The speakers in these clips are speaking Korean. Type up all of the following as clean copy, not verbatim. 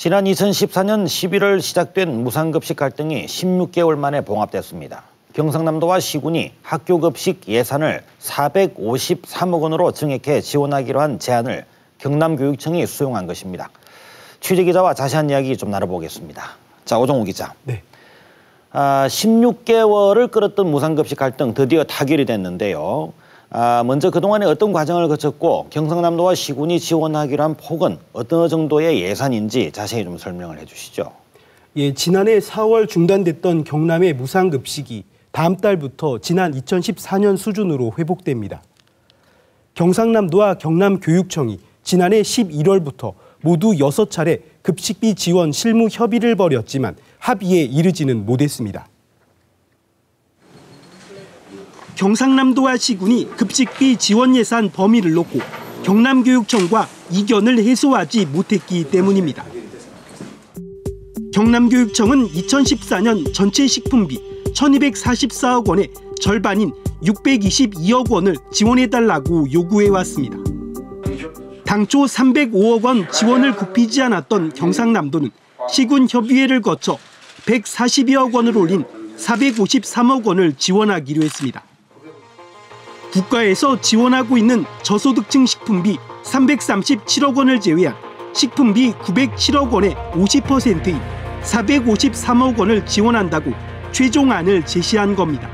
지난 2014년 11월 시작된 무상급식 갈등이 16개월 만에 봉합됐습니다. 경상남도와 시군이 학교급식 예산을 453억 원으로 증액해 지원하기로 한 제안을 경남교육청이 수용한 것입니다. 취재기자와 자세한 이야기 좀 나눠보겠습니다. 자, 오정우 기자. 네. 16개월을 끌었던 무상급식 갈등 드디어 타결이 됐는데요. 먼저 그동안에 어떤 과정을 거쳤고 경상남도와 시군이 지원하기로 한 폭은 어떤 정도의 예산인지 자세히 좀 설명을 해주시죠. 예, 지난해 4월 중단됐던 경남의 무상급식이 다음 달부터 지난 2014년 수준으로 회복됩니다. 경상남도와 경남교육청이 지난해 11월부터 모두 6차례 급식비 지원 실무 협의를 벌였지만 합의에 이르지는 못했습니다. 경상남도와 시군이 급식비 지원 예산 범위를 놓고 경남교육청과 이견을 해소하지 못했기 때문입니다. 경남교육청은 2014년 전체 식품비 1,244억 원의 절반인 622억 원을 지원해달라고 요구해왔습니다. 당초 305억 원 지원을 굽히지 않았던 경상남도는 시군 협의회를 거쳐 142억 원을 올린 453억 원을 지원하기로 했습니다. 국가에서 지원하고 있는 저소득층 식품비 337억 원을 제외한 식품비 907억 원의 50%인 453억 원을 지원한다고 최종안을 제시한 겁니다.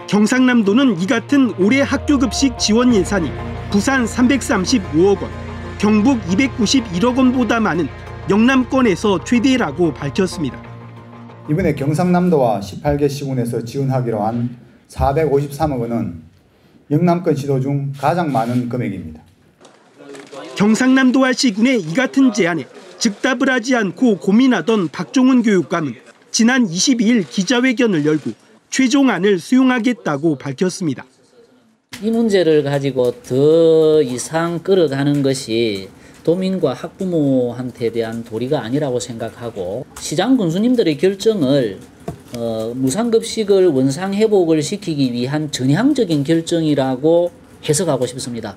경상남도는 이 같은 올해 학교급식 지원 예산이 부산 335억 원, 경북 291억 원보다 많은 영남권에서 최대라고 밝혔습니다. 이번에 경상남도와 18개 시군에서 지원하기로 한 453억 원은 영남권 시도 중 가장 많은 금액입니다. 경상남도와 시군의 이 같은 제안에 즉답을 하지 않고 고민하던 박종훈 교육감은 지난 22일 기자회견을 열고 최종안을 수용하겠다고 밝혔습니다. 이 문제를 가지고 더 이상 끌어가는 것이 도민과 학부모한테 대한 도리가 아니라고 생각하고 시장 군수님들의 결정을 무상급식을 원상 회복을 시키기 위한 전향적인 결정이라고 해석하고 싶습니다.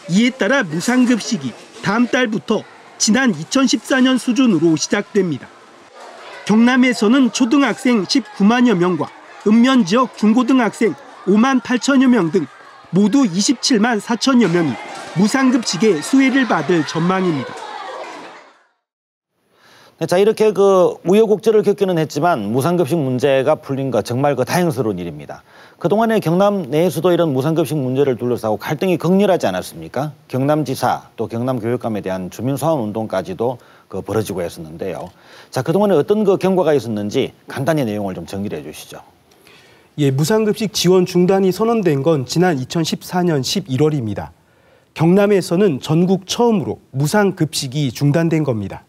이에 따라 무상급식이 다음 달부터 지난 2014년 수준으로 시작됩니다. 경남에서는 초등학생 19만여 명과 읍면 지역 중고등학생 5만 8천여 명 등 모두 27만 4천여 명이 무상급식의 수혜를 받을 전망입니다. 자, 이렇게 우여곡절을 겪기는 했지만 무상급식 문제가 풀린 것 정말 다행스러운 일입니다. 그동안에 경남 내에서도 이런 무상급식 문제를 둘러싸고 갈등이 격렬하지 않았습니까? 경남지사 또 경남교육감에 대한 주민소환 운동까지도 벌어지고 했었는데요. 자, 그동안에 어떤 경과가 있었는지 간단히 내용을 좀 정리를 해주시죠. 예, 무상급식 지원 중단이 선언된 건 지난 2014년 11월입니다. 경남에서는 전국 처음으로 무상급식이 중단된 겁니다.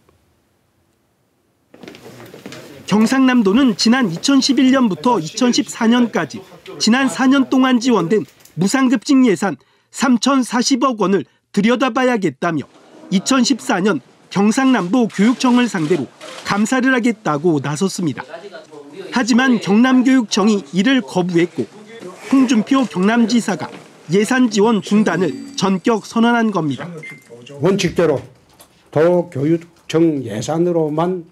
경상남도는 지난 2011년부터 2014년까지 지난 4년 동안 지원된 무상급식 예산 3,040억 원을 들여다봐야겠다며 2014년 경상남도 교육청을 상대로 감사를 하겠다고 나섰습니다. 하지만 경남교육청이 이를 거부했고 홍준표 경남지사가 예산 지원 중단을 전격 선언한 겁니다. 원칙대로 도교육청 예산으로만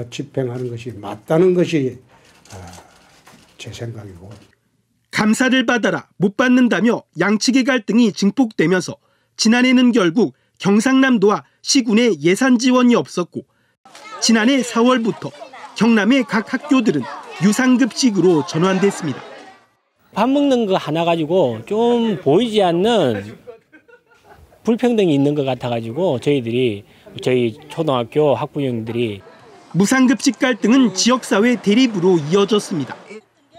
집행하는 것이 맞다는 것이 제 생각이고. 감사를 받아라 못 받는다며 양측의 갈등이 증폭되면서 지난해는 결국 경상남도와 시군의 예산 지원이 없었고 지난해 4월부터 경남의 각 학교들은 유상급식으로 전환됐습니다. 밥 먹는 거 하나 가지고 좀 보이지 않는 불평등이 있는 것 같아가지고 저희 초등학교 학부형들이 무상급식 갈등은 지역사회 대립으로 이어졌습니다.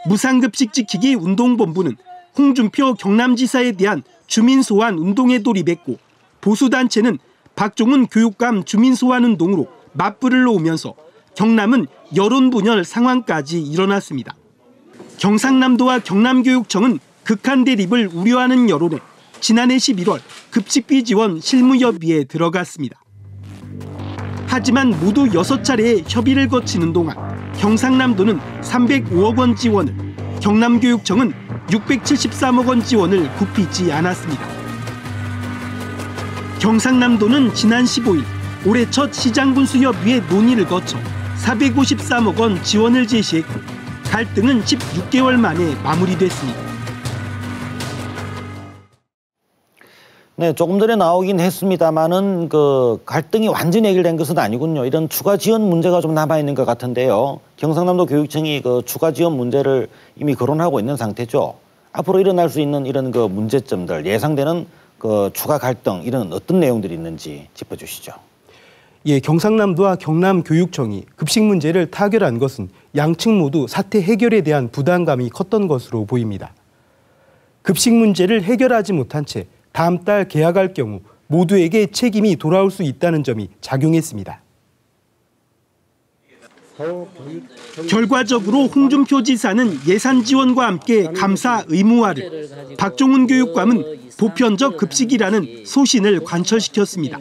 무상급식 지키기 운동본부는 홍준표 경남지사에 대한 주민소환 운동에 돌입했고 보수단체는 박종훈 교육감 주민소환 운동으로 맞불을 놓으면서 경남은 여론분열 상황까지 일어났습니다. 경상남도와 경남교육청은 극한 대립을 우려하는 여론에 지난해 11월 급식비 지원 실무협의에 들어갔습니다. 하지만 모두 6차례의 협의를 거치는 동안 경상남도는 305억 원 지원을, 경남교육청은 673억 원 지원을 굽히지 않았습니다. 경상남도는 지난 15일 올해 첫 시장군수협의회 논의를 거쳐 453억 원 지원을 제시했고 갈등은 16개월 만에 마무리됐습니다. 네, 조금 전에 나오긴 했습니다만은 그 갈등이 완전히 해결된 것은 아니군요. 이런 추가 지원 문제가 좀 남아 있는 것 같은데요. 경상남도 교육청이 그 추가 지원 문제를 이미 거론하고 있는 상태죠. 앞으로 일어날 수 있는 이런 그 문제점들, 예상되는 그 추가 갈등 이런 어떤 내용들이 있는지 짚어주시죠. 예, 경상남도와 경남교육청이 급식 문제를 타결한 것은 양측 모두 사태 해결에 대한 부담감이 컸던 것으로 보입니다. 급식 문제를 해결하지 못한 채 다음 달 개학할 경우 모두에게 책임이 돌아올 수 있다는 점이 작용했습니다. 결과적으로 홍준표 지사는 예산 지원과 함께 감사 의무화를, 박종훈 교육감은 보편적 급식이라는 소신을 관철시켰습니다.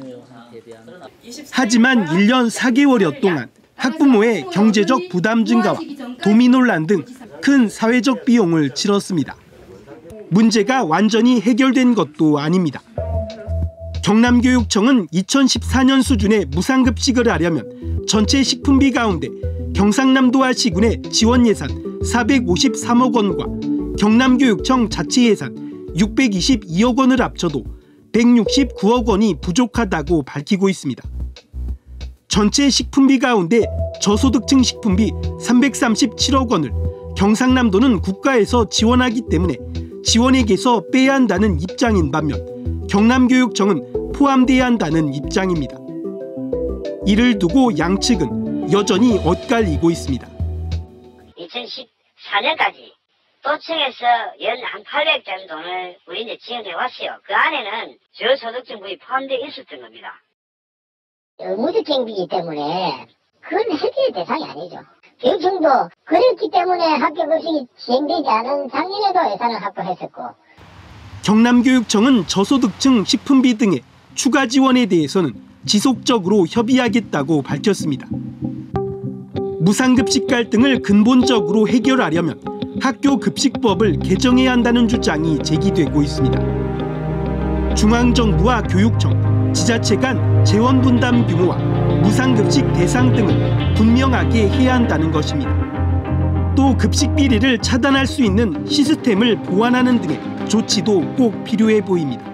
하지만 1년 4개월여 동안 학부모의 경제적 부담 증가와 도미 논란 등 큰 사회적 비용을 치렀습니다. 문제가 완전히 해결된 것도 아닙니다. 경남교육청은 2014년 수준의 무상급식을 하려면 전체 식품비 가운데 경상남도와 시군의 지원 예산 453억 원과 경남교육청 자치 예산 622억 원을 합쳐도 169억 원이 부족하다고 밝히고 있습니다. 전체 식품비 가운데 저소득층 식품비 337억 원을 경상남도는 국가에서 지원하기 때문에 지원액에서 빼야 한다는 입장인 반면 경남교육청은 포함돼야 한다는 입장입니다. 이를 두고 양측은 여전히 엇갈리고 있습니다. 2014년까지 도청에서 한 800점 돈을 우리 지원해 왔어요. 그 안에는 저소득층 부위 포함되어 있었던 겁니다. 무주택비이기 때문에 그건 해결 대상이 아니죠. 교육청도 그랬기 때문에 학교 급식이 시행되지 않은 작년에도 예산을 확보했었고. 경남교육청은 저소득층 식품비 등의 추가 지원에 대해서는 지속적으로 협의하겠다고 밝혔습니다. 무상급식 갈등을 근본적으로 해결하려면 학교 급식법을 개정해야 한다는 주장이 제기되고 있습니다. 중앙정부와 교육청, 지자체 간 재원 분담 규모와 무상급식 대상 등을 분명하게 해야 한다는 것입니다. 또 급식 비리를 차단할 수 있는 시스템을 보완하는 등의 조치도 꼭 필요해 보입니다.